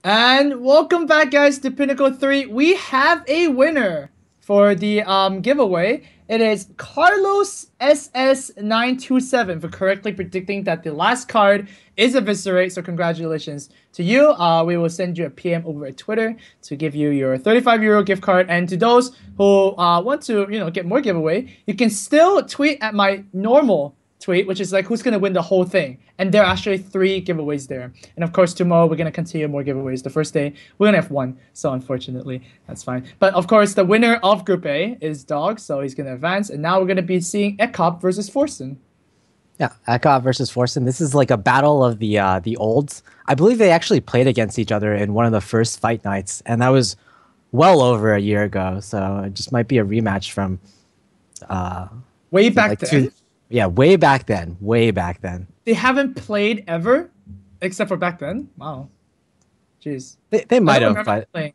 And welcome back, guys, to Pinnacle 3. We have a winner for the giveaway. It is Carlos SS927 for correctly predicting that the last card is Eviscerate. So congratulations to you. We will send you a PM over at Twitter to give you your €35 gift card. And to those who want to, get more giveaway, you can still tweet at my normal tweet, which is like who's gonna win the whole thing, and there are actually 3 giveaways there. And of course tomorrow we're gonna continue more giveaways. The first day we're gonna have 1, so unfortunately that's fine. But of course the winner of Group A is Dog, so he's gonna advance, and now we're gonna be seeing ek0p versus Forsen. Yeah, ek0p versus Forsen. This is like a battle of the olds. I believe they actually played against each other in one of the first fight nights, and that was well over a year ago. So it just might be a rematch from way back then. Yeah, way back then. Way back then. They haven't played ever, except for back then. Wow, jeez. They might have, but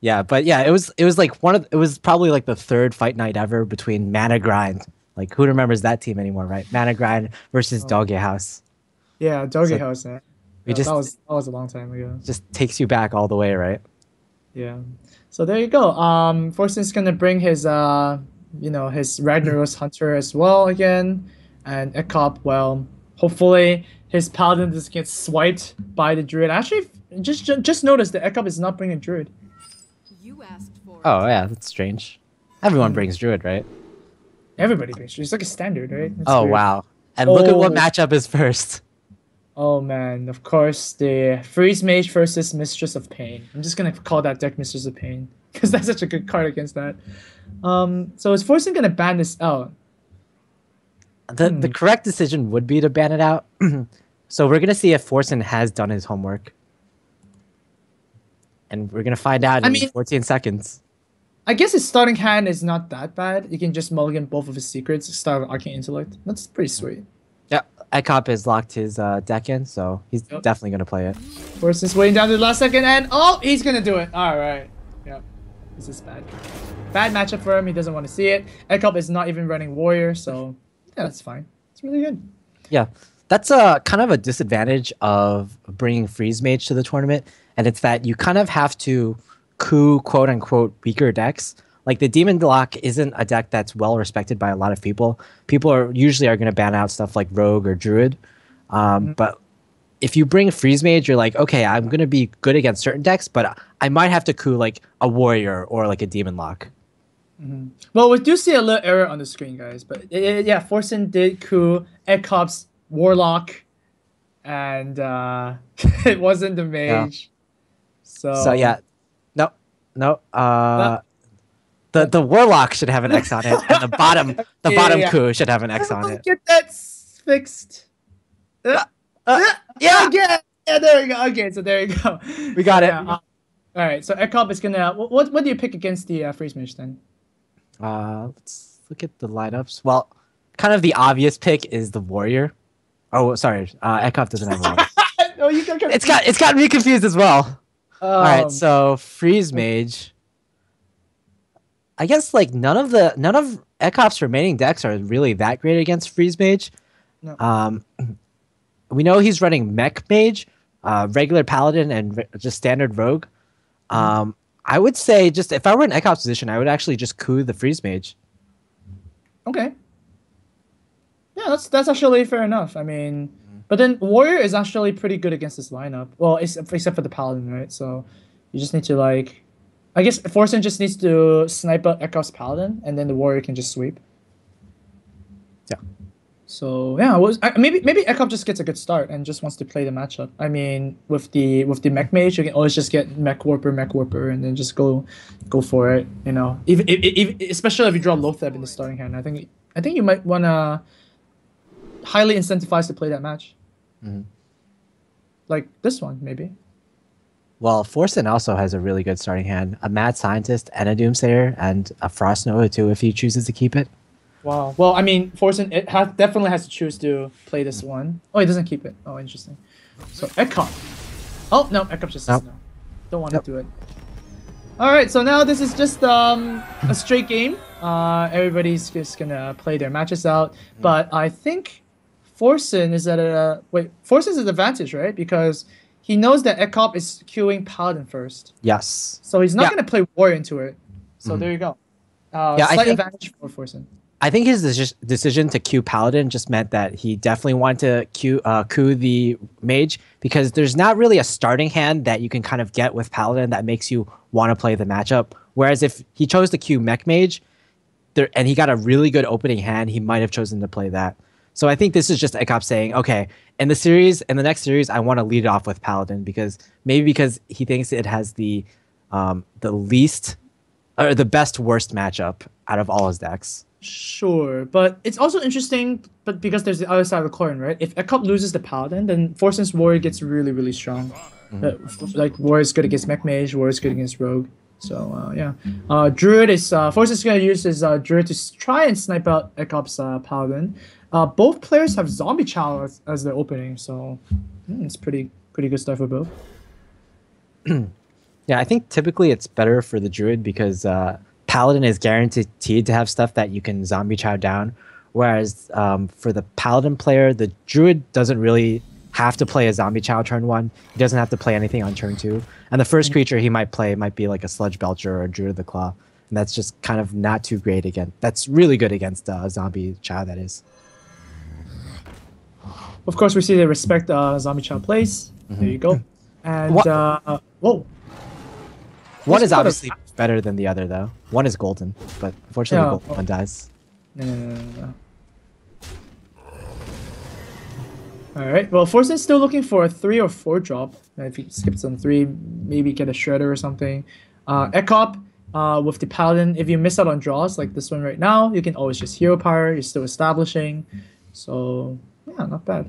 yeah, it was like it was probably like the 3rd fight night ever between Mana Grind. Like who remembers that team anymore, right? Mana Grind versus Doggy House. Yeah, Doggy House. Man. That was a long time ago. Just takes you back all the way, right? Yeah. So there you go. Forsen's gonna bring his his Ragnaros Hunter as well again, and ek0p, well, hopefully his Paladin just gets swiped by the Druid. Actually, just noticed that ek0p is not bringing Druid. You asked for Oh yeah, that's strange. Everyone brings Druid, right? Everybody brings Druid. It's like a standard, right? That's oh weird. Wow. And look at what matchup is first. Oh man, of course the Freeze Mage versus Mistress of Pain. I'm just gonna call that deck Mistress of Pain because that's such a good card against that. So is Forsen gonna ban this out? The correct decision would be to ban it out. So we're gonna see if Forsen has done his homework, and we're gonna find out in 14 seconds. I guess his starting hand is not that bad. You can just mulligan both of his secrets, start with Arcane Intellect. That's pretty sweet. Yeah, ek0p has locked his deck in, so he's definitely gonna play it. Forsen's waiting down to the last second, and oh, he's gonna do it. All right. Yeah, this is bad. Bad matchup for him. He doesn't want to see it. ek0p is not even running Warrior, so yeah, that's fine. It's really good. Yeah, that's a kind of a disadvantage of bringing Freeze Mage to the tournament, and it's that you kind of have to coup quote unquote weaker decks. Like the Demon Lock isn't a deck that's well respected by a lot of people. People are usually going to ban out stuff like Rogue or Druid, but if you bring Freeze Mage, you're like, okay, I'm going to be good against certain decks, but I might have to coup like a Warrior or like a Demon Lock. Well, we do see a little error on the screen, guys, but yeah, Forsen did coup ek0p's Warlock, and it wasn't the Mage. Yeah. So yeah, no. The Warlock should have an X on it, and the bottom coup should have an X on it. Get that fixed. Yeah. Yeah, there we go. Okay, so there you go. We got it. All right, so ek0p is gonna. What do you pick against the Freeze Mage then? Let's look at the lineups. Well, kind of the obvious pick is the Warrior. Oh, sorry, ek0p doesn't have one. Oh, it's got me confused as well. All right, so Freeze Mage. I guess like none of ek0p's remaining decks are really that great against Freeze Mage. No. We know he's running Mech Mage, regular Paladin, and just standard Rogue. I would say just if I were in ek0p's position, I would actually just coup the Freeze Mage. Okay. Yeah, that's actually fair enough. I mean, but then Warrior is actually pretty good against this lineup. Well, except for the Paladin, right? So you just need to like, I guess Forsen just needs to snipe out ek0p's Paladin, and then the Warrior can just sweep. Yeah. So yeah, maybe ek0p just gets a good start and just wants to play the matchup. I mean, with the Mech Mage, you can always just get Mech Warper, and then just go for it. You know, even especially if you draw Lotheb in the starting hand, I think you might wanna highly incentivize to play that match. Like this one, maybe. Well, Forsen also has a really good starting hand: a Mad Scientist and a Doomsayer, and a Frost Nova too if he chooses to keep it. Wow. Well, I mean, Forsen definitely has to choose to play this one. Oh, he doesn't keep it. Oh, interesting. So ek0p. Oh no, ek0p just says no. Don't want to do it. All right. So now this is just a straight game. Everybody's just gonna play their matches out, but I think Forsen is at a Forsen's at advantage, right? Because he knows that ek0p is queuing Paladin first. Yes. So he's not going to play War into it. So there you go. Yeah, slight advantage for Forsen. I think his decision to queue Paladin just meant that he definitely wanted to queue the Mage, because there's not really a starting hand that you can kind of get with Paladin that makes you want to play the matchup. Whereas if he chose to queue Mech Mage, and he got a really good opening hand, he might have chosen to play that. So I think this is just ek0p saying, okay, in the next series, I want to lead it off with Paladin, because he thinks it has the least or the best worst matchup out of all his decks. Sure, but it's also interesting, but because there's the other side of the coin, right? If ek0p loses the Paladin, then Forsen's Warrior gets really, really strong. Like, Warrior's good against Mech Mage, Warrior's good against Rogue. So, yeah. Druid is... Forsen's going to use his Druid to try and snipe out ek0p's Paladin. Both players have Zombie Chow as their opening, so it's pretty good stuff for both. Yeah, I think typically it's better for the Druid because Paladin is guaranteed to have stuff that you can Zombie Chow down, whereas for the Paladin player, the Druid doesn't really have to play a Zombie Chow turn 1. He doesn't have to play anything on turn 2. And the first creature he might play might be like a Sludge Belcher or a Druid of the Claw. And that's just kind of not too great against... That's really good against Zombie Chow, that is. Of course, we see they respect Zombie Chow plays. There you go. And, whoa. One is obviously better than the other, though. One is golden, but unfortunately, the golden one dies. No. Alright, well, Forsen's still looking for a 3 or 4 drop. If he skips on 3, maybe get a Shredder or something. ek0p, with the Paladin, if you miss out on draws like this one right now, you can always just Hero Power. You're still establishing. So, yeah, not bad.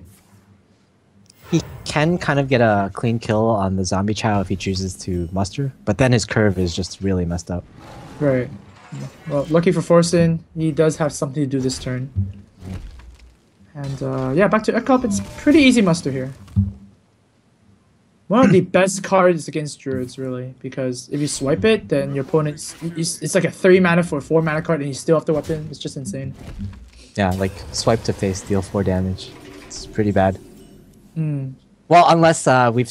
He can kind of get a clean kill on the Zombie Chow if he chooses to muster, but then his curve is just really messed up. Right. Well, lucky for Forsen, he does have something to do this turn. And yeah, back to ek0p. It's pretty easy muster here. One of the best cards against Druids, really, because if you swipe it, then your opponent's... It's like a 3 mana for a 4 mana card, and you still have the weapon. It's just insane. Yeah, like swipe to face, deal 4 damage. It's pretty bad. Well, unless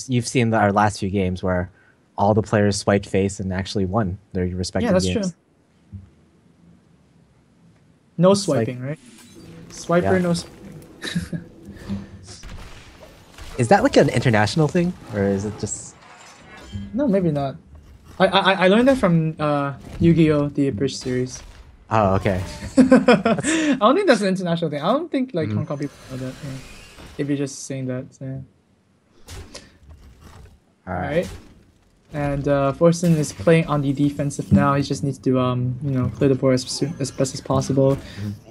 you've seen our last few games where all the players swiped face and actually won their respective games. Yeah, that's true. No swiping, right? Swiper, no swiping. Is that like an international thing, or is it just... No, maybe not. I learned that from Yu-Gi-Oh! The Bridge series. Oh, okay. I don't think that's an international thing. I don't think like Hong Kong people know that. Yeah. If you're just saying that, so yeah. Alright. And Forsen is playing on the defensive now. He just needs to clear the board as best as possible.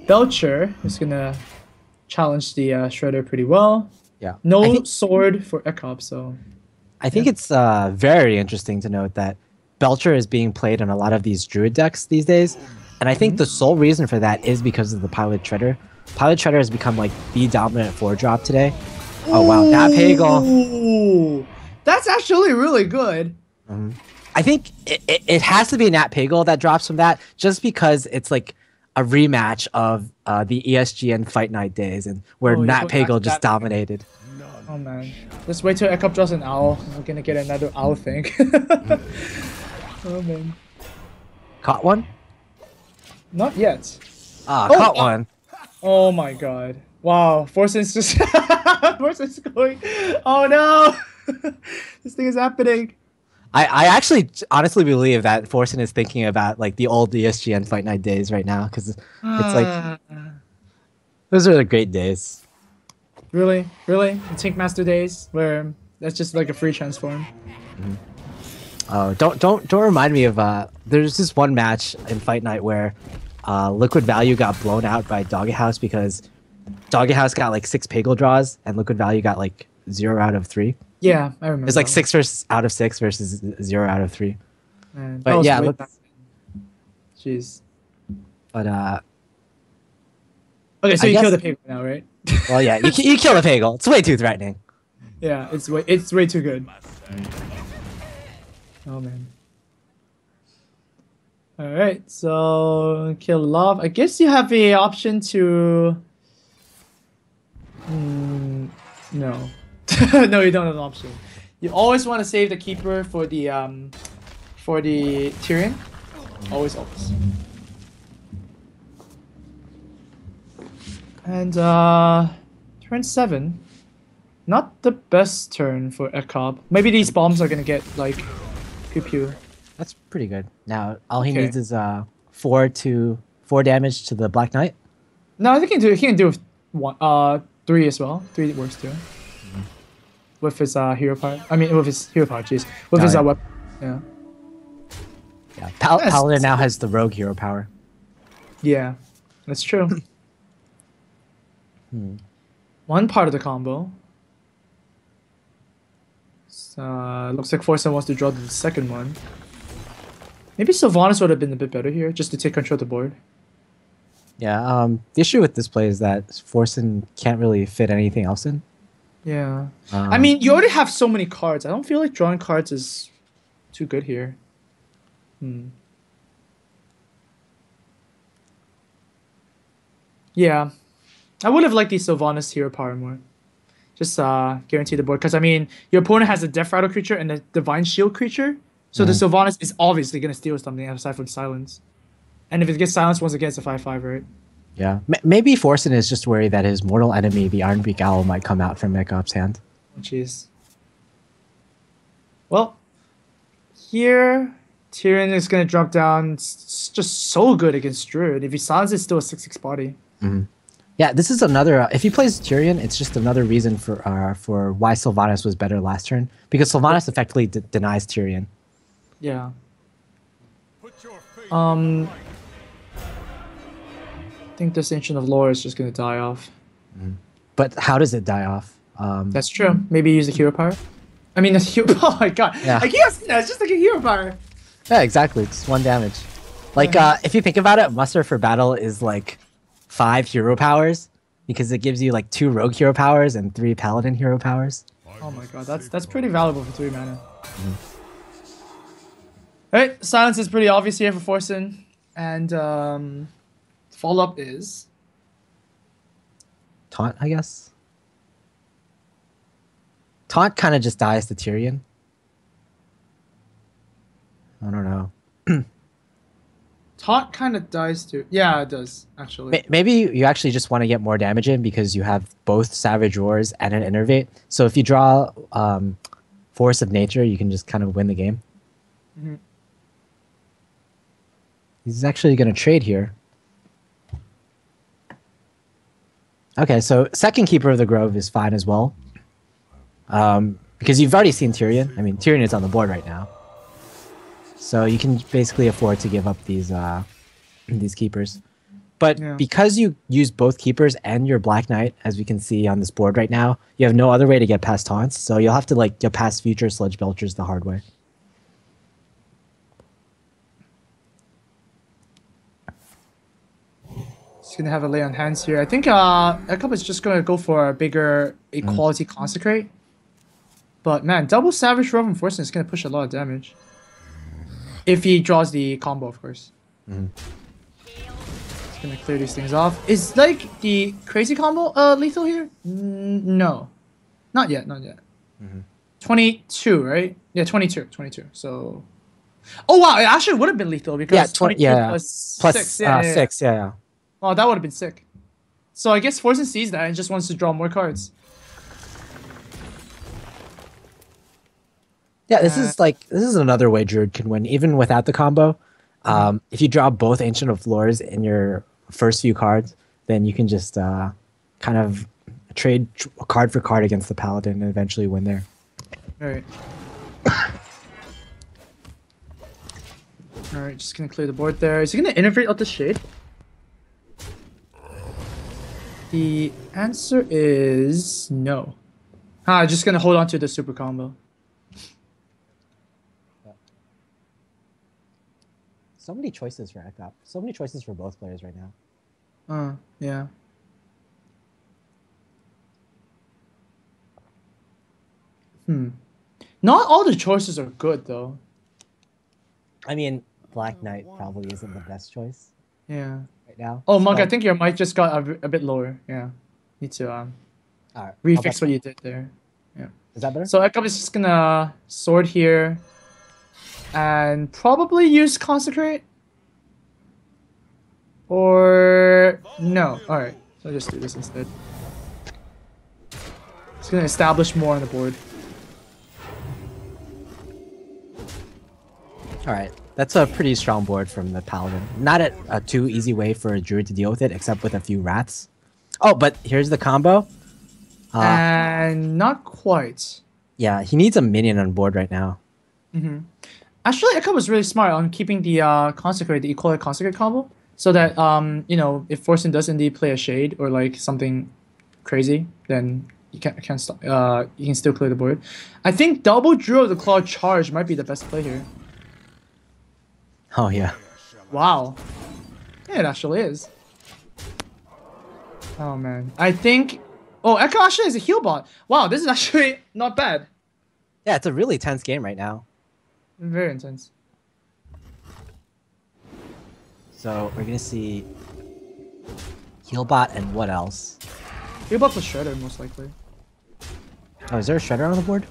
Belcher is gonna challenge the Shredder pretty well. Yeah. No sword for ek0p, so... I think it's very interesting to note that Belcher is being played on a lot of these Druid decks these days. And I think the sole reason for that is because of the Pilot Shredder. Pilot Shredder has become like the dominant 4-drop today. Oh wow, Nat Pagel. That's actually really good. I think it has to be Nat Pagel that drops from that, just because it's like a rematch of the ESGN Fight Night days, and where Nat Pagel just dominated. Oh man, just wait till ek0p draws an owl. We're gonna get another owl thing. Oh man. Caught one? Not yet. Caught one. Oh my god. Wow, Forsen's just... Forsen's going... Oh no! This thing is happening. I actually honestly believe that Forsen is thinking about like the old ESGN Fight Night days right now, because it's like... Those are the great days. Really? Really? The Tankmaster days, where that's just like a free transform? Oh, don't remind me of... there's this one match in Fight Night where Liquid Value got blown out by Doggy House because Doggy House got like 6 Pagel draws and Liquid Value got like 0 out of 3. Yeah, I remember. It's like 6 out of 6 versus 0 out of 3. Man, but yeah, jeez. But okay, so you kill the Pagel now, right? Well, yeah, you kill the Pagel. It's way too threatening. Yeah, it's way too good. Oh man. Alright, so kill Love. I guess you have the option to... no. No, you don't have an option. You always want to save the keeper for the Tyrion. Always. And turn 7. Not the best turn for ek0p. Maybe these bombs are gonna get like pew. That's pretty good. Now all he Okay. needs is 4 damage to the Black Knight. No, I think he can do 3 as well. 3 works too. With his hero power. I mean, with his hero power. Jeez. With his yeah. weapon. Yeah. Yeah, Paladin now has the rogue hero power. Yeah, that's true. One part of the combo. Looks like Forsen wants to draw the second one. Maybe Sylvanas would have been a bit better here, just to take control of the board. Yeah, the issue with this play is that Forsen can't really fit anything else in. Yeah. I mean, you already have so many cards. I don't feel like drawing cards is too good here. Yeah. I would have liked the Sylvanas hero power more. Just guarantee the board. Because, I mean, your opponent has a Death Rattle creature and a Divine Shield creature. So the Sylvanas is obviously going to steal something aside from Silence. And if it gets Silence once again, it's a 5/5, right? Yeah. Maybe Forsen is just worried that his mortal enemy, the Ironbeak Owl, might come out from ek0p's hand. Oh, jeez. Well, here, Tyrion is going to drop down. It's just so good against Druid. If he silences, it's still a 6/6 body. Yeah, this is another. If he plays Tyrion, it's just another reason for why Sylvanas was better last turn, because Sylvanas effectively denies Tyrion. Yeah. I think this Ancient of Lore is just going to die off. But how does it die off? That's true. Maybe use the hero power. I mean, the hero. Oh my god! Yeah. I can't see that. It's just like a hero power. Yeah, exactly. It's 1 damage. Like, if you think about it, Muster for Battle is like 5 hero powers, because it gives you like 2 rogue hero powers and 3 paladin hero powers. Oh my god, that's pretty valuable for 3 mana. Alright, Silence is pretty obvious here for Forsen. And follow-up is Taunt, I guess. Taunt kind of just dies to Tyrion. I don't know. Taunt kind of dies too. Yeah, it does, actually. Maybe you actually just want to get more damage in because you have both Savage Roars and an Innervate. So if you draw Force of Nature, you can just kind of win the game. He's actually going to trade here. Okay, so second Keeper of the Grove is fine as well. Because you've already seen Tyrion. I mean, Tyrion is on the board right now. So you can basically afford to give up these keepers. But because you use both keepers and your Black Knight, as we can see on this board right now, you have no other way to get past taunts. So you'll have to like get past future Sludge Belchers the hard way. He's gonna have a lay on hands here. I think ek0p is just gonna go for a bigger Equality Consecrate. But man, double Savage Roar from Forsen is gonna push a lot of damage. If he draws the combo, of course. Just gonna clear these things off. Is like the crazy combo lethal here? No. Not yet, not yet. 22, right? Yeah, 22. So oh wow, it actually would have been lethal because 22 plus 6. Yeah. 6, yeah. Oh, that would have been sick. So I guess Forsen sees that and just wants to draw more cards. Yeah, this is another way Druid can win, even without the combo. If you draw both Ancient of Lores in your first few cards, then you can just kind of trade card for card against the Paladin and eventually win there. Alright. Alright, just gonna clear the board there. Is he gonna innovate out the Shade? The answer is no. Just gonna hold on to the super combo. So many choices for ek0p. So many choices for both players right now. Yeah. Not all the choices are good though. I mean, Black Knight probably isn't the best choice. Yeah. Right now. Oh, Monk, I think your mic just got a bit lower. Yeah. Need to Alright, refix what you did there. Yeah. Is that better? So ek0p is just gonna sword here, and probably use consecrate. Or no. All right. So I'll just do this instead. It's gonna establish more on the board. All right, that's a pretty strong board from the Paladin. Not a too easy way for a Druid to deal with it, except with a few Wraths. Oh, but here's the combo. And not quite. Yeah, he needs a minion on board right now. Actually, ek0p was really smart on keeping the consecrate, the equal consecrate combo, so that you know, if Forsen does indeed play a shade or like something crazy, then you can't stop. You can still clear the board. I think double Druid of the Claw charge might be the best play here. Oh yeah. Wow. Yeah, it actually is. Oh man, I think. Oh, ek0p actually is a heal bot. Wow, this is actually not bad. Yeah, it's a really tense game right now. Very intense. So we're gonna see Healbot and what else? Heal bot plus Shredder most likely. Oh, is there a Shredder on the board?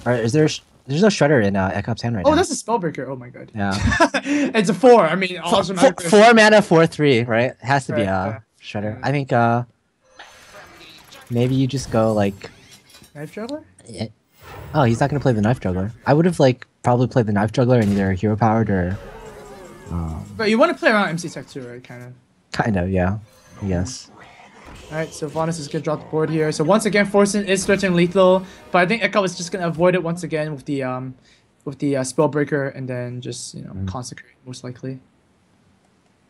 Or is there? There's no Shredder in ek0p's hand right now. Oh, that's a Spellbreaker. Oh my god. Yeah. It's a 4. I mean, awesome. 4 mana, 4/3, right? It has to be a Shredder. I think maybe you just go like. Knife Juggler? Yeah. Oh, he's not gonna play the Knife Juggler. I would have like probably played the Knife Juggler in either Hero Powered or. But you want to play around MC Tech too, right? Kind of. Kind of, yeah. Yes. Alright, so Vanus is gonna drop the board here. So once again, Forsen is threatening lethal, but I think ek0p is just gonna avoid it once again with the Spellbreaker and then just consecrate most likely.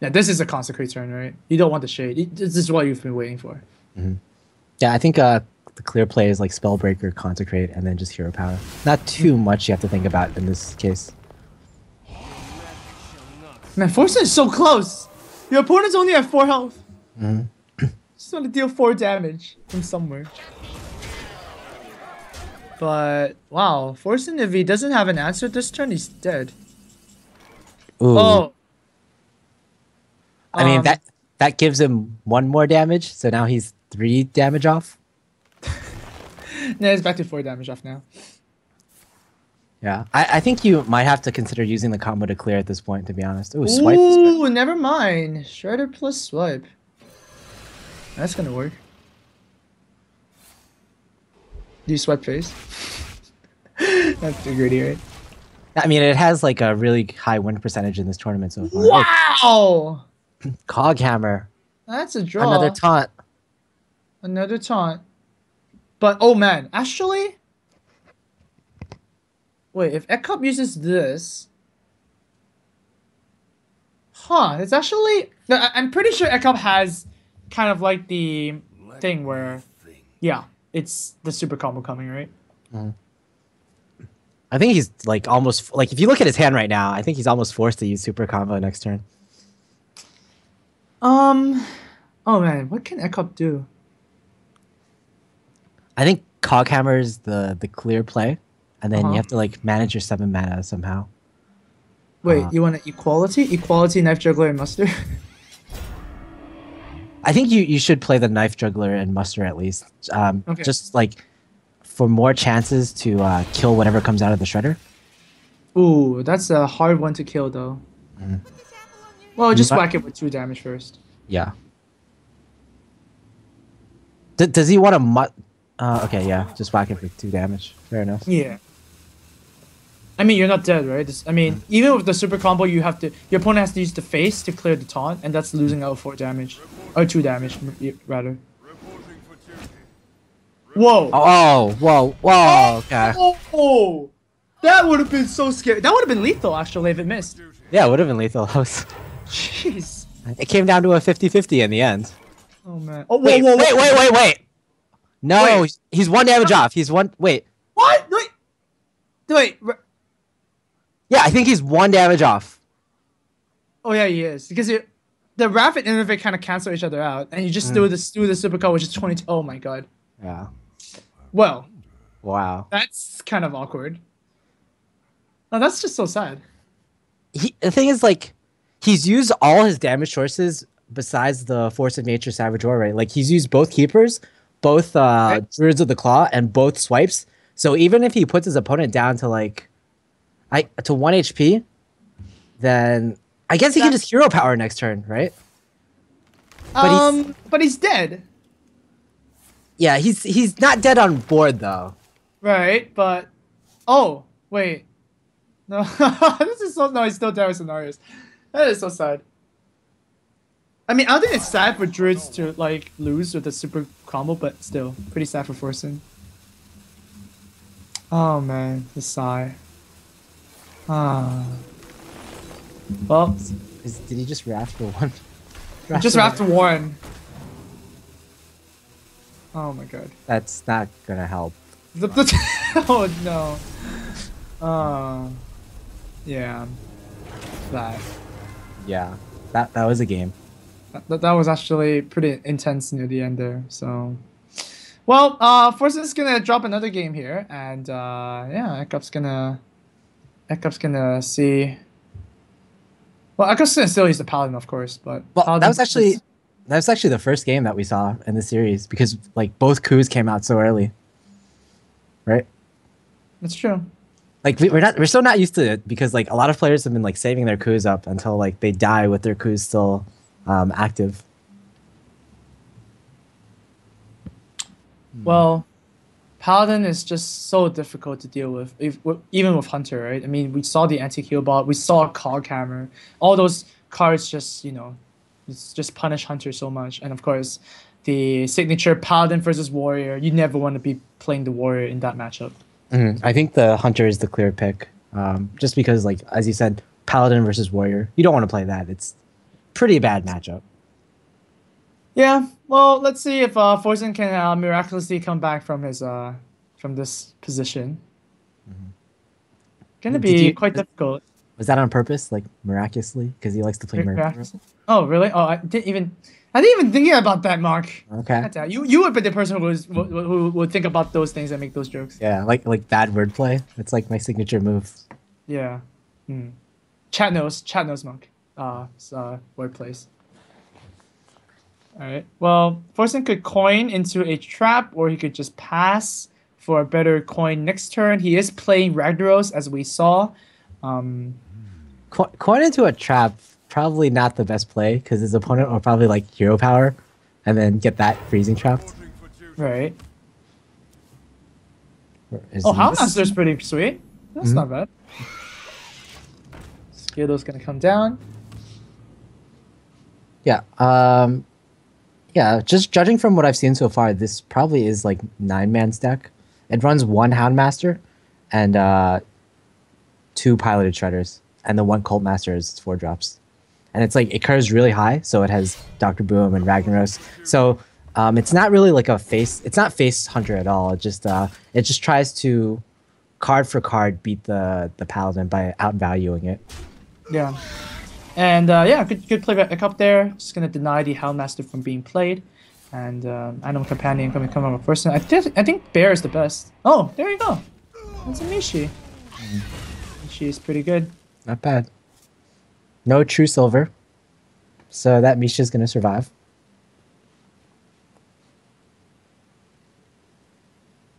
Yeah, this is a consecrate turn, right? You don't want the shade. This is what you've been waiting for. Yeah, I think the clear play is like Spellbreaker, Consecrate, and then just Hero Power. Not too much you have to think about in this case. Man, Forsen is so close. Your opponent's only at 4 health. Just want to deal 4 damage from somewhere. But wow, Forsen, if he doesn't have an answer this turn, he's dead. Ooh. Oh. I mean that gives him 1 more damage, so now he's 3 damage off. Yeah, he's back to 4 damage off now. Yeah, I think you might have to consider using the combo to clear at this point, to be honest. Ooh, swipe. Ooh, never mind. Shredder plus swipe. That's gonna work. Do you swipe face? That's too greedy, right? I mean, it has like a really high win percentage in this tournament so far. Wow! Coghammer. That's a draw. Another taunt. Another taunt. But, oh man, actually... Wait, if ek0p uses this... Huh, it's actually... I'm pretty sure ek0p has kind of like the thing where... Yeah, it's the super combo coming, right? I think he's like almost... Like, if you look at his hand right now, I think he's almost forced to use super combo next turn. Oh man, what can ek0p do? I think Coghammer is the clear play, and then you have to like manage your 7 mana somehow. Wait, you want an equality? Equality, Knife Juggler, and Muster? I think you should play the Knife Juggler and Muster at least. Okay. Just like for more chances to kill whatever comes out of the Shredder. Ooh, that's a hard one to kill though. Well, just whack it with 2 damage first. Yeah. Does he want to okay, yeah, just whack it for 2 damage. Fair enough. Yeah. I mean, you're not dead, right? I mean, even with the super combo, your opponent has to use the face to clear the taunt, and that's losing out 4 damage. Or 2 damage, rather. Whoa! Oh, whoa, okay. Oh! That would have been so scary. That would have been lethal, actually, if it missed. Yeah, it would have been lethal. Jeez. It came down to a 50-50 in the end. Oh, man. Oh, Wait. No, Wait. he's 1 damage off. He's one. Wait. What? Wait. Yeah, I think he's 1 damage off. Oh yeah, he is because the Wrath and Innovate kind of cancel each other out, and you just do the super card, which is 22. Oh my god. Yeah. Well. Wow. That's kind of awkward. Oh, that's just so sad. The thing is, like, he's used all his damage sources besides the Force of Nature Savage War, right? Like, he's used both Keepers, both Druids of the Claw and both swipes. So even if he puts his opponent down to like to 1 HP, then I guess he can just hero power next turn, right? But he's dead. Yeah, he's not dead on board though. Right, but oh wait, no, this is so no. He's still dead with scenarios. That is so sad. I mean, I don't think it's sad for Druids to like lose with a super combo, but still pretty sad for Forsen. Oh man, the sigh. Ah. Well, Did he just raft for one? just wrapped one. Oh my god. That's not gonna help. Oh no. Yeah. That. Yeah, that was a game. That was actually pretty intense near the end there. So, well, Forsen's gonna drop another game here, and yeah, ek0p's gonna see. Well, ek0p's gonna still use the Paladin, of course, but Well, that was actually the first game that we saw in the series because like both coups came out so early, right? That's true. Like we're still not used to it because like a lot of players have been like saving their coups up until like they die with their coups still active. Well, Paladin is just so difficult to deal with, even with Hunter, right? I mean, we saw the anti-heal bot, we saw Coghammer, all those cards just, you know, just punish Hunter so much. And of course, the signature Paladin versus Warrior, you never want to be playing the Warrior in that matchup. I think the Hunter is the clear pick, just because like as you said, Paladin versus Warrior, you don't want to play that. It's pretty bad matchup. Yeah, well, let's see if Forsen can miraculously come back from his from this position. Gonna be quite difficult. Was that on purpose, like miraculously, because he likes to play miraculously? Oh, really? Oh, I didn't even think about that, Mark. Okay. You would be the person who would think about those things and make those jokes. Yeah, like bad wordplay. It's like my signature move. Yeah. Chat knows, Monk. Wordplays. Alright. Well, Forsen could coin into a trap, or he could just pass for a better coin next turn. He is playing Ragnaros, as we saw. Coin into a trap, probably not the best play, because his opponent will probably like hero power, and then get that freezing trapped. Right. Oh, Houndmaster's pretty sweet. That's not bad. Skiddo's gonna come down. Yeah. Yeah, just judging from what I've seen so far, this probably is like 9-man deck. It runs 1 Houndmaster and 2 piloted shredders, and the 1 Cult Master is 4 drops. And it's like it curves really high, so it has Dr. Boom and Ragnaros. So it's not really like it's not face hunter at all. It just tries to card for card beat the paladin by outvaluing it. Yeah. And yeah, good play by ek0p there. Just gonna deny the Houndmaster from being played, and Animal Companion coming come up first. I think Bear is the best. Oh, there you go. That's a Mishi. Mishi is pretty good. Not bad. No true silver, so that Mishi is gonna survive.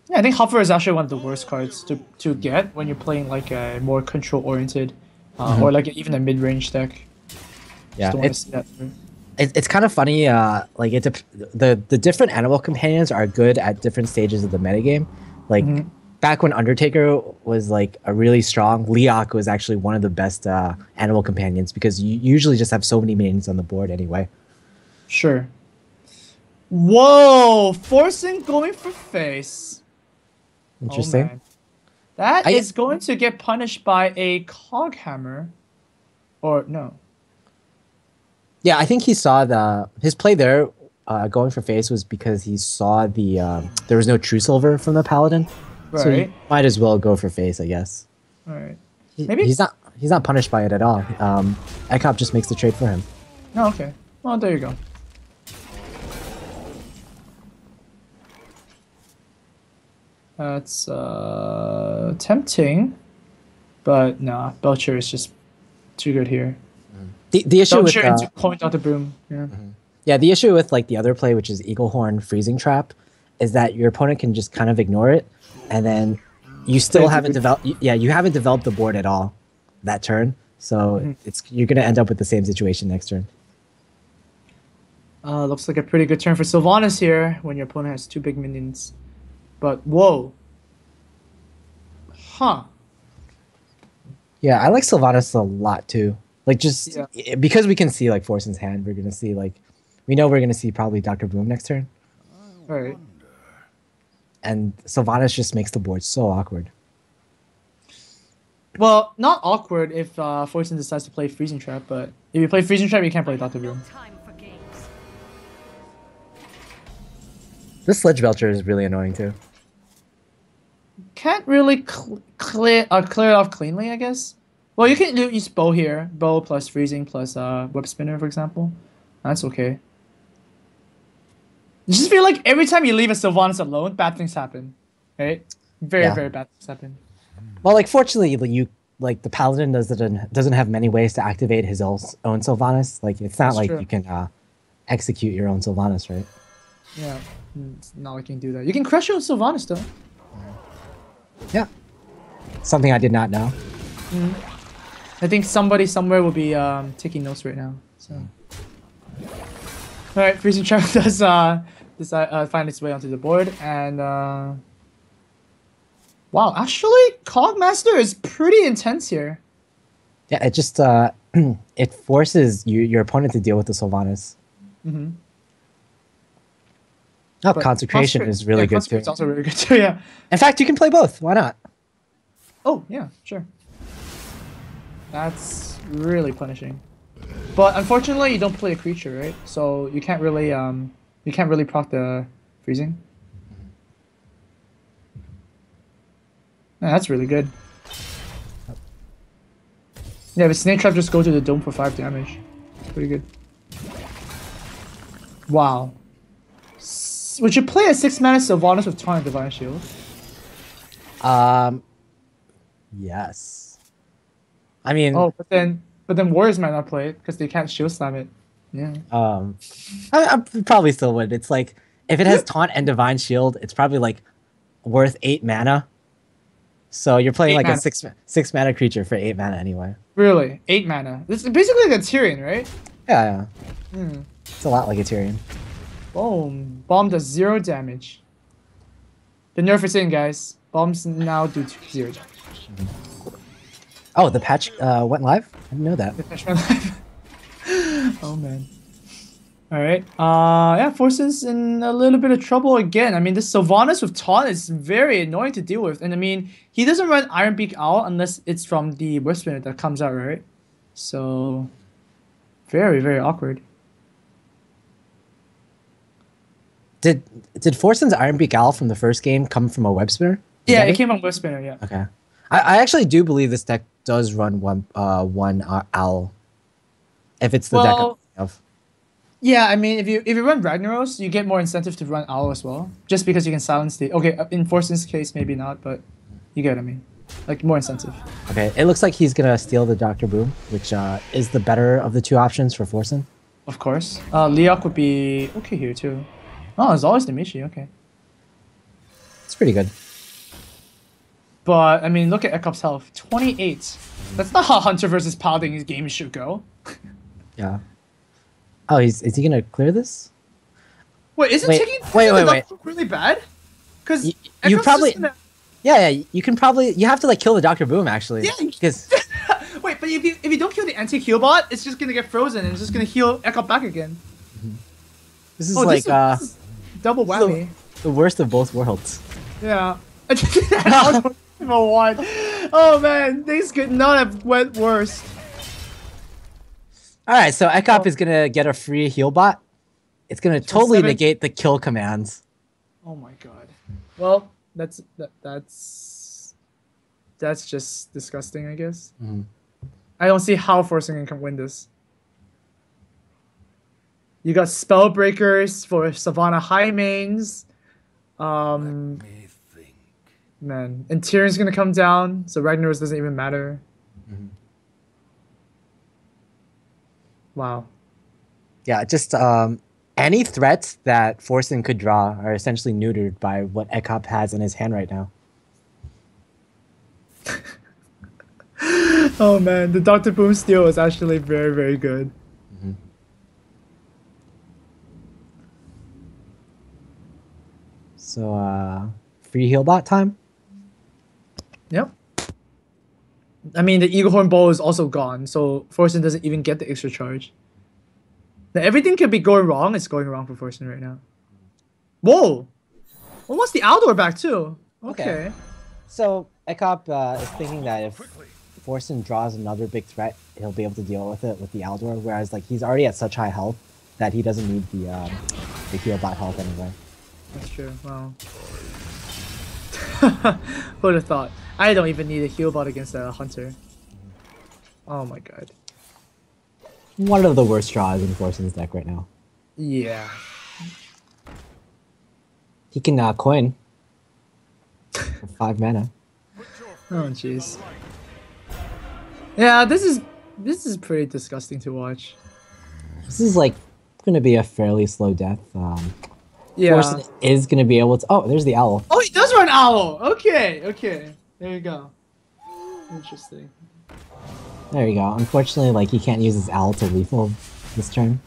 Yeah, I think Hover is actually one of the worst cards to get when you're playing like a more control oriented, or like even a mid range deck. Yeah, it's kind of funny. Like the different animal companions are good at different stages of the metagame. Like back when Undertaker was like a really strong, Leok was actually one of the best animal companions because you usually just have so many minions on the board anyway. Sure. Whoa, Forsen going for face. Interesting. Oh, that is going to get punished by a Coghammer, or no? Yeah, I think he saw his play there, going for face was because he saw there was no true silver from the paladin, right. So he might as well go for face, I guess. All right. Maybe he's not punished by it at all. ek0p just makes the trade for him. Oh, okay. Well, there you go. That's tempting, but nah, Belcher is just too good here. The issue with point out the boom. Yeah. Yeah, the issue with like the other play, which is Eaglehorn freezing trap, is that your opponent can just kind of ignore it, and then you still haven't developed. Yeah, you haven't developed the board at all that turn, so you're gonna end up with the same situation next turn. Looks like a pretty good turn for Sylvanas here when your opponent has 2 big minions. But whoa. Huh. Yeah, I like Sylvanas a lot too. Like just because we can see like Forsen's hand, we're gonna see like we know we're gonna see probably Dr. Boom next turn. Alright. And Sylvanas just makes the board so awkward. Well, not awkward if Forsen decides to play Freezing Trap, but if you play Freezing Trap, you can't play Dr. Boom. Time for games. This Sledge Belcher is really annoying too. Can't really clear it off cleanly, I guess. Well, you can use Bow here. Bow plus Freezing plus Web Spinner, for example. That's okay. I just feel like every time you leave a Sylvanas alone, bad things happen. Right? Very, very bad things happen. Well, like fortunately, the Paladin doesn't have many ways to activate his own Sylvanas. Like it's not like you can execute your own Sylvanas, right? Yeah, it's not like you can do that. You can crush your own Sylvanas though. Yeah, something I did not know. I think somebody somewhere will be taking notes right now. So, all right, Freezing Trap does find its way onto the board, and wow, actually, Cogmaster is pretty intense here. Yeah, it just it forces your opponent to deal with the Sylvanas. Oh, but Consecration is really good too. It's also really good too. Yeah. In fact, you can play both. Why not? Oh yeah, sure. That's really punishing. But unfortunately, you don't play a creature, right? So you can't really proc the freezing. Yeah, that's really good. Yeah, but Snake Trap just go to the dome for 5 damage. Pretty good. Wow. Would you play a 6-mana Sylvanas with Taunt and Divine Shield? Yes. I mean, oh, but then Warriors might not play it because they can't Shield Slam it. Yeah. I probably still would. It's like if it has Taunt and Divine Shield, it's probably like worth 8 mana. So you're playing like a 6 mana creature for 8 mana anyway. Really, 8 mana. This is basically like a Tyrion, right? Yeah. It's a lot like a Tyrion. Boom. Bomb does 0 damage. The nerf is in, guys. Bombs now do 0 damage. Oh, the patch went live? I didn't know that. The patch went live. Oh, man. Alright. Yeah, Forsen's in a little bit of trouble again. I mean, this Sylvanas with Taunt is very annoying to deal with. And I mean, he doesn't run Ironbeak Owl unless it's from the Web Spinner that comes out, right? So, very, very awkward. Did Forsen's Ironbeak Owl from the first game come from a Web Spinner? Yeah, it came from Web Spinner, yeah. Okay. I actually do believe this deck does run one Owl. If it's the deck of. Yeah, I mean, if you run Ragnaros, you get more incentive to run Owl as well. Just because you can silence the... Okay, in Forsen's case, maybe not, but you get what I mean. Like, more incentive. Okay, it looks like he's going to steal the Dr. Boom, which is the better of the 2 options for Forsen. Of course. Leok would be okay here, too. Oh, it's always Demichi, okay. It's pretty good. But, I mean, look at ek0p's health. 28. That's not how Hunter versus Paladin games should go. Yeah. Oh, is he gonna clear this? Wait, isn't taking wait. really bad? Because you probably you can probably have to like kill the Dr. Boom actually. Yeah, because wait, but if you don't kill the anti-heal bot, it's just gonna get frozen and it's just gonna heal ek0p back again. This is this is double whammy. The worst of both worlds. Yeah. Oh man, things could not have went worse. All right, so ek0p is gonna get a free heal bot. It's gonna totally negate the kill commands. Oh my god. Well, that's just disgusting, I guess. I don't see how Forsen can win this. You got Spellbreakers for Savannah High mains. Man, and Tyrion's gonna come down, so Ragnaros doesn't even matter. Wow. Yeah, just any threats that Forsen could draw are essentially neutered by what ek0p has in his hand right now. Oh man, the Dr. Boom steal is actually very, very good. Mm-hmm. So, free heal bot time? Yep. I mean, the Eagle Horn Bow is also gone, so Forsen doesn't even get the extra charge. Now, everything could be going wrong. It's going wrong for Forsen right now. Whoa! Almost the Aldor back too. Okay. So, ek0p is thinking that if Forsen draws another big threat, he'll be able to deal with it with the Aldor, whereas like he's already at such high health that he doesn't need the heal bot health anyway. That's true. Wow. Who would have thought? I don't even need a heal bot against a hunter. Oh my god. One of the worst draws in Forsen's deck right now. Yeah. He can coin for 5 mana. Oh jeez. Yeah, this is pretty disgusting to watch. This is like gonna be a fairly slow death. Yeah. Forsen is gonna be able to. Oh, there's the owl. Oh, he does run owl. Okay, okay. There you go. Interesting. There you go. Unfortunately, like he can't use his owl to lethal this turn.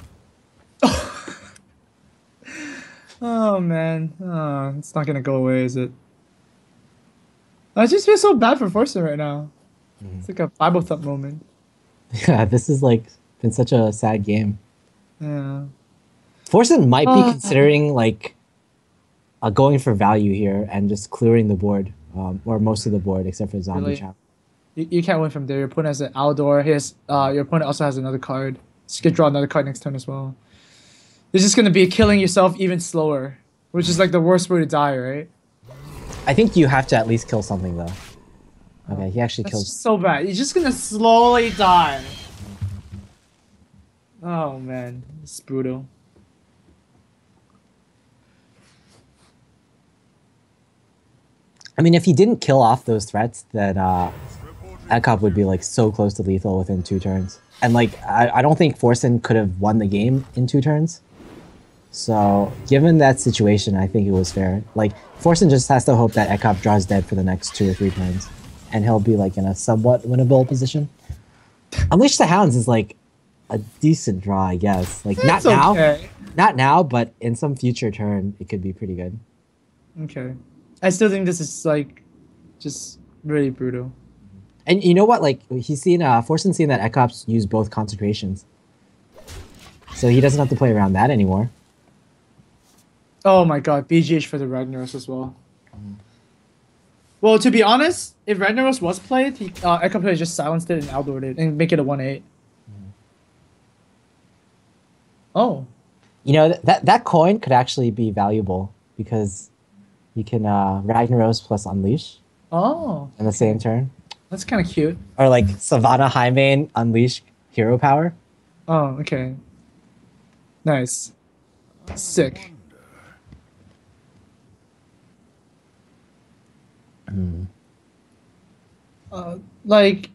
Oh man, oh, it's not gonna go away, is it? I just feel so bad for Forsen right now. It's like a Bible thump moment. Yeah, this is like been such a sad game. Yeah. Forsen might be considering like going for value here and just clearing the board, or most of the board except for zombie Really? chap. You can't win from there. Your opponent has an Aldor. Your opponent also has another card. So you could draw another card next turn as well. It's just gonna be killing yourself even slower, which is like the worst way to die, right? I think you have to at least kill something though. Okay, he actually That's kills. so bad. You're just gonna slowly die. Oh man, it's brutal. I mean, if he didn't kill off those threats, that ek0p would be like so close to lethal within 2 turns. And like, I don't think Forsen could have won the game in 2 turns. So, given that situation, I think it was fair. Like, Forsen just has to hope that ek0p draws dead for the next 2 or 3 turns, and he'll be like in a somewhat winnable position. Unleash the Hounds is like a decent draw, I guess. Like It's okay. not now, but in some future turn, it could be pretty good. Okay. I still think this is like just really brutal. And you know what? Like he's seen Forsen's seen that ek0p's use both concentrations, so he doesn't have to play around that anymore. Oh my god, BGH for the Ragnaros as well. Well, to be honest, if Ragnaros was played, ek0p could have just silenced it and outdoored it and make it a 1/8. Oh. You know, that coin could actually be valuable because you can Ragnaros plus Unleash Oh. in the same turn. That's kind of cute. Or like Savannah Highmane Unleash Hero Power. Oh, okay. Nice. Sick. Like,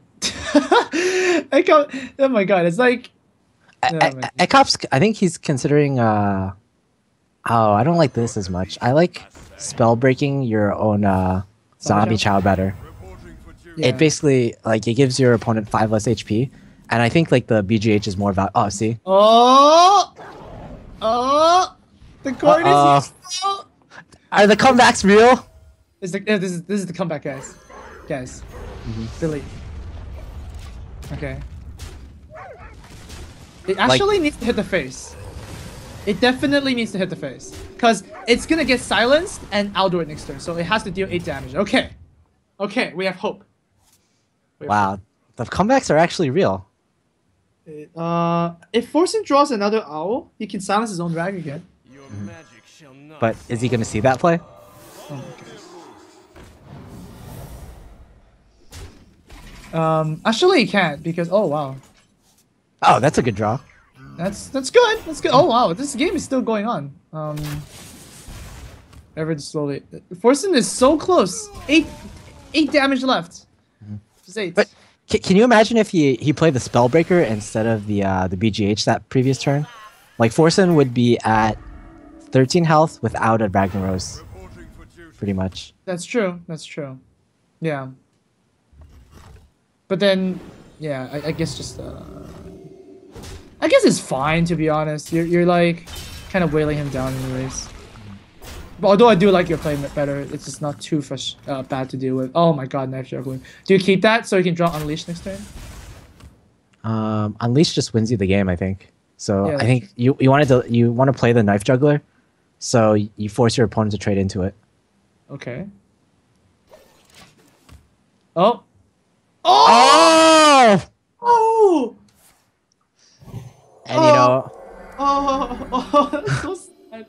oh my god, it's like. ek0p's, I think he's considering. Oh, I don't like this as much. I like spell breaking your own zombie chow better. Yeah. It basically like it gives your opponent 5 less HP, and I think like the BGH is more about. Oh, see. Oh, the card is. Oh. Are the comebacks real? This is the comeback, guys. Delete. Okay. It actually needs to hit the face. It definitely needs to hit the face. Because it's going to get silenced and I'll do it next turn. So it has to deal 8 damage. Okay. Okay, we have hope. Wow. The comebacks are actually real. If Forsen draws another owl, he can silence his own drag again. But is he going to see that play? Oh my god. Actually he can't because wow. Oh, that's a good draw. That's good. That's good. Oh wow, this game is still going on. Ever slowly. Forsen is so close. 8 damage left. Just 8. But can you imagine if he played the Spellbreaker instead of the BGH that previous turn? Like Forsen would be at 13 health without a Ragnaros, pretty much. That's true. That's true. Yeah. But then, yeah, I guess just I guess it's fine, to be honest. You're like kind of wailing him down anyways. But although I do like your play better, it's just not too bad to deal with. Oh my god, knife juggling. Do you keep that so you can draw Unleash next turn? Unleash just wins you the game, I think. So Yeah, I think you want to play the knife juggler, so you force your opponent to trade into it. Okay. Oh. Oh! Oh! And you know, Oh, that's so sad.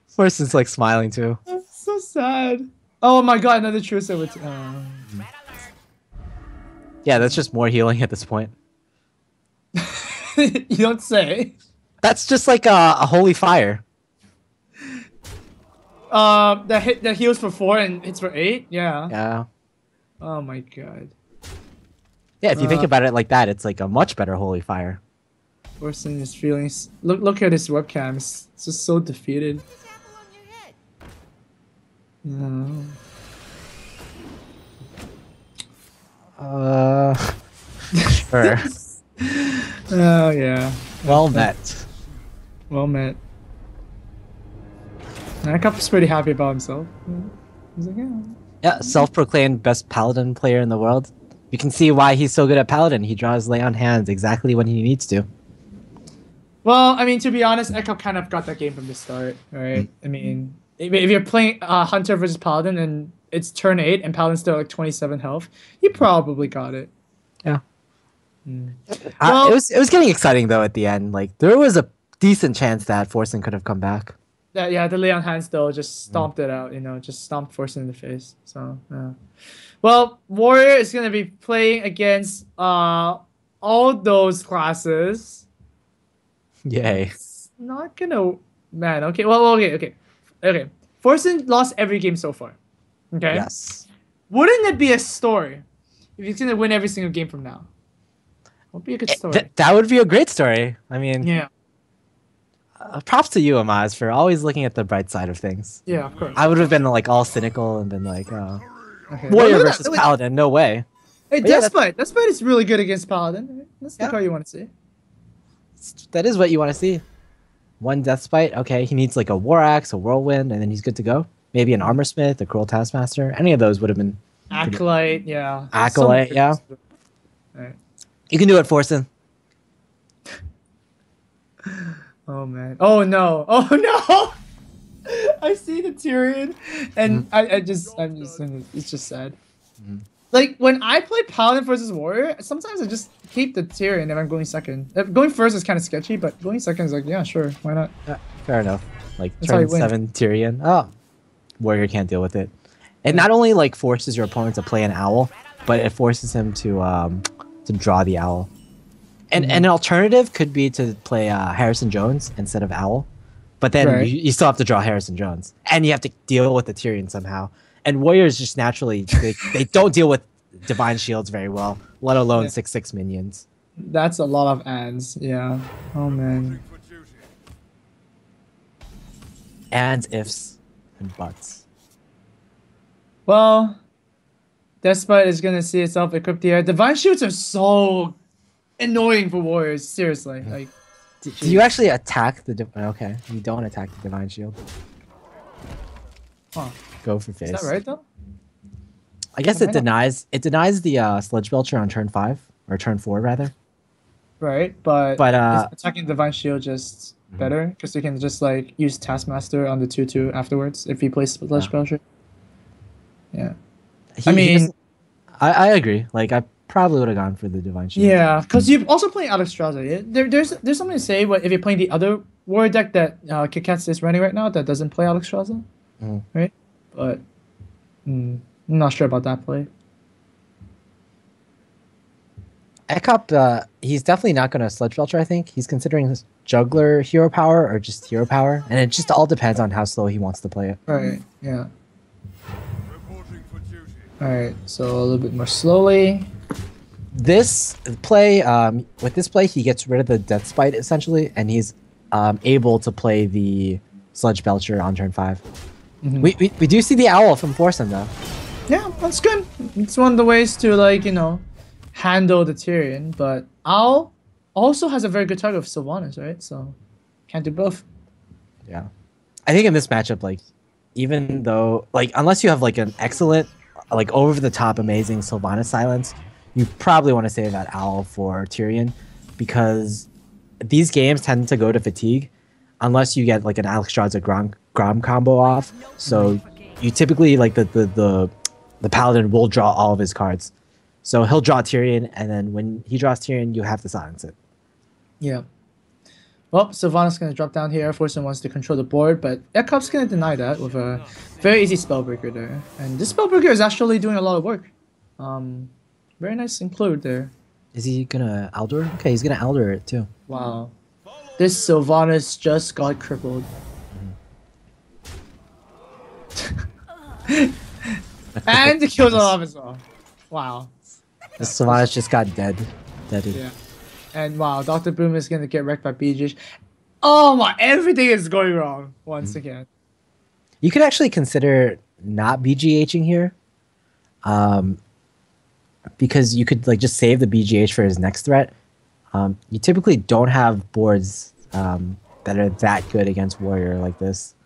Forsen's like smiling too. That's so sad. Oh my god, another true silver. Yeah, that's just more healing at this point. You don't say. That's just like a holy fire. That heals for 4 and hits for 8. Yeah. Yeah. Oh my god. Yeah, if you think about it like that, it's like a much better holy fire. Forcing his feelings. Look at his webcam. It's just so defeated. No. Sure. Oh yeah. Well met. Well met. ek0p's pretty happy about himself. He's like, yeah. Yeah, self-proclaimed best paladin player in the world. You can see why he's so good at paladin. He draws lay on hands exactly when he needs to. Well, I mean, to be honest, ek0p kind of got that game from the start, right? I mean, if you're playing Hunter versus Paladin and it's turn 8 and Paladin's still like 27 health, you probably got it. Yeah. Well, it was getting exciting though at the end. Like there was a decent chance that Forsen could have come back. yeah, the lay on hands though just stomped it out, you know, just stomped Forsen in the face. So, yeah. Well, Warrior is going to be playing against all those classes. Yay. It's not gonna, man. Okay, well, okay. Forsen lost every game so far. Okay. Yes. Wouldn't it be a story if he's gonna win every single game from now? Would be a good story. That would be a great story. I mean, Yeah. Props to you, Amaz, for always looking at the bright side of things. Yeah, of course. I would have been like all cynical and been like, Okay. Warrior Look at versus that. Paladin, no way. Hey, But yeah, Despite. Despite is really good against Paladin. That's the Yeah. card you want to see. That is what you want to see. One Death Spite, okay. He needs like a War Axe, a Whirlwind, and then he's good to go. Maybe an Armor Smith, a Cruel Taskmaster. Any of those would have been Acolyte, yeah. Acolyte, So yeah. Alright. You can do it, Forsen. Oh man. Oh no. Oh no. I see the Tyrion, and I'm just, it's just sad. Like when I play Paladin versus Warrior, sometimes I just keep the Tyrion if I'm going second. Going first is kind of sketchy, but going second is like, yeah, sure, why not? Fair enough. Like That's how turn you win. 7 Tyrion. Oh, Warrior can't deal with it. It not only like forces your opponent to play an owl, but it forces him to draw the owl. And an alternative could be to play Harrison Jones instead of owl, but then Right. you still have to draw Harrison Jones, and you have to deal with the Tyrion somehow. And Warriors just naturally they don't deal with Divine Shields very well, let alone 6/6 minions. That's a lot of ands, yeah. Oh man. And ifs and buts. Well, Despite is gonna see itself equipped here. Divine Shields are so annoying for Warriors, seriously. Like, Do you actually attack the okay, you don't attack the Divine Shield. huh. Go for face. Is that right though? I guess it denies the Sludge Belcher on turn 5 or turn 4 rather. Right, but But, is attacking Divine Shield just better? Because you can just like use Taskmaster on the 2/2 afterwards if he plays Sludge Belcher. Yeah. I agree. Like I probably would have gone for the Divine Shield. Yeah, because you're also playing Alexstrasza. Yeah? There's something to say, but if you're playing the other warrior deck that KitKats is running right now that doesn't play Alexstrasza, right? But I'm not sure about that play. ek0p, he's definitely not going to Sludge Belcher, I think. He's considering this Juggler hero power or just hero power, and it just all depends on how slow he wants to play it. Right, yeah. Alright, so a little bit more slowly. This play, with this play, he gets rid of the Death Spite essentially, and he's able to play the Sludge Belcher on turn 5. We do see the Owl from Forsen though. Yeah, that's good. It's one of the ways to, like, you know, handle the Tyrion. But Owl also has a very good target of Sylvanas, right? So can't do both. Yeah. I think in this matchup, like, even though, like, unless you have like an excellent, like, over the top amazing Sylvanas silence, you probably want to save that Owl for Tyrion, because these games tend to go to fatigue unless you get like an Alex Strahd Grom combo off. So you typically, like, the Paladin will draw all of his cards. So he'll draw Tyrion, and then when he draws Tyrion, you have to silence it. Yeah. Well, Sylvanas going to drop down here. Forsen wants to control the board, but ek0p's going to deny that with a very easy Spellbreaker there. And this Spellbreaker is actually doing a lot of work. Very nice include there. Is he gonna Aldur? Okay, he's gonna Aldur it too. Wow. This Sylvanas just got crippled. And it kills it off as well. Wow. The Sylvanas just got deaded. Yeah. And wow, Dr. Boom is gonna get wrecked by BGH. Oh my, everything is going wrong once again. You could actually consider not BGHing here. Because you could, like, just save the BGH for his next threat. You typically don't have boards that are that good against Warrior like this.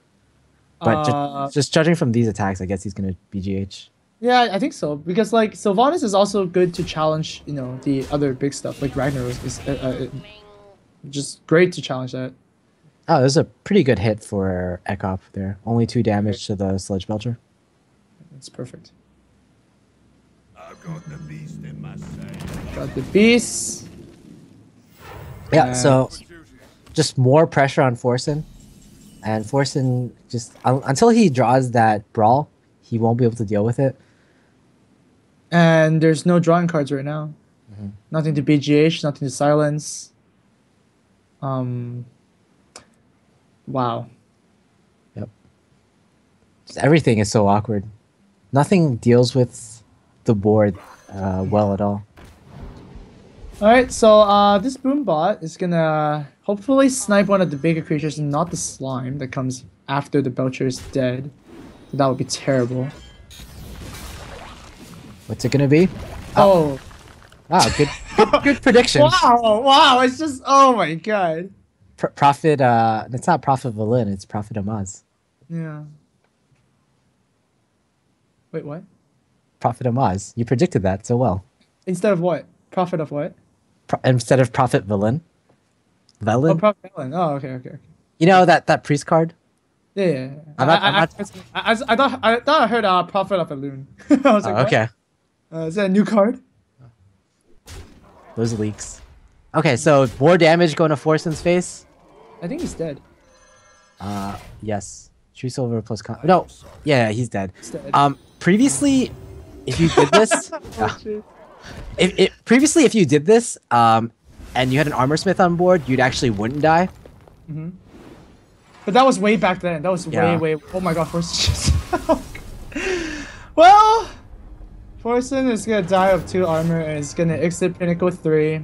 But just judging from these attacks, I guess he's gonna BGH. Yeah, I think so, because, like, Sylvanas is also good to challenge, you know, the other big stuff, like Ragnaros is just great to challenge that. Oh, there's a pretty good hit for ek0p there. Only 2 damage to the Sludge Belcher. That's perfect. I've got the beast in my sight. Got the beast. Yeah, so just more pressure on Forsen. And Forsen, just until he draws that Brawl, he won't be able to deal with it. And there's no drawing cards right now. Nothing to BGH, nothing to silence. Wow. Yep. Just everything is so awkward. Nothing deals with the board well at all. Alright, so this Boombot is gonna hopefully snipe one of the bigger creatures and not the slime that comes after the Belcher is dead. So that would be terrible. What's it gonna be? Oh. Wow, good prediction. Wow, it's just, oh my god. Prophet, it's not Prophet Valin, it's Prophet Amaz. Yeah. Wait, what? Prophet Amaz. You predicted that so well. Instead of what? Prophet of what? Instead of Prophet Valin. Velin? Oh, Prophet Ellen. Oh, okay. You know that priest card? Yeah. I'm I thought I heard Prophet of a Loon. I was like, okay. Is that a new card? Those leaks. Okay, so more damage going to Forsen's face. I think he's dead. Yes. True Silver plus no. Yeah, he's dead. He's dead. Previously, if you did this, if you did this, and you had an Armor Smith on board, you'd actually wouldn't die. But that was way back then. That was Yeah. way. Oh my god, Forsen just. Well, Forsen is gonna die of 2 armor and is gonna exit Pinnacle 3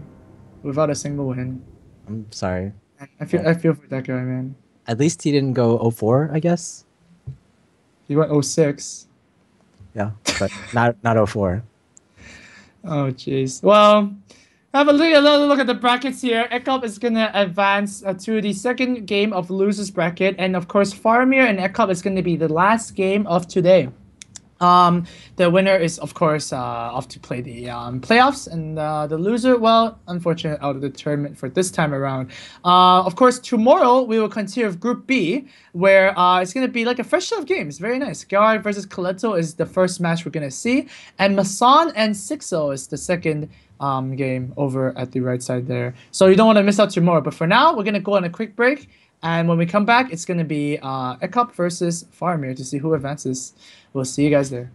without a single win. I'm sorry. I feel for that guy, man. At least he didn't go 0-4, I guess. He went 06. Yeah, but not 0-4. Oh jeez. Well, have a little look at the brackets here. ek0p is gonna advance to the second game of losers bracket, and of course Faramir and ek0p is gonna be the last game of today. The winner is of course off to play the playoffs, and the loser, well, unfortunately out of the tournament for this time around. Of course tomorrow we will continue with Group B, where it's gonna be like a fresh set of games. Very nice. Garai versus Coletto is the first match we're gonna see, and Masan and Sixo is the second game over at the right side there. So you don't want to miss out tomorrow. But for now, we're gonna go on a quick break, and when we come back, it's gonna be ek0p versus Faramir to see who advances. We'll see you guys there.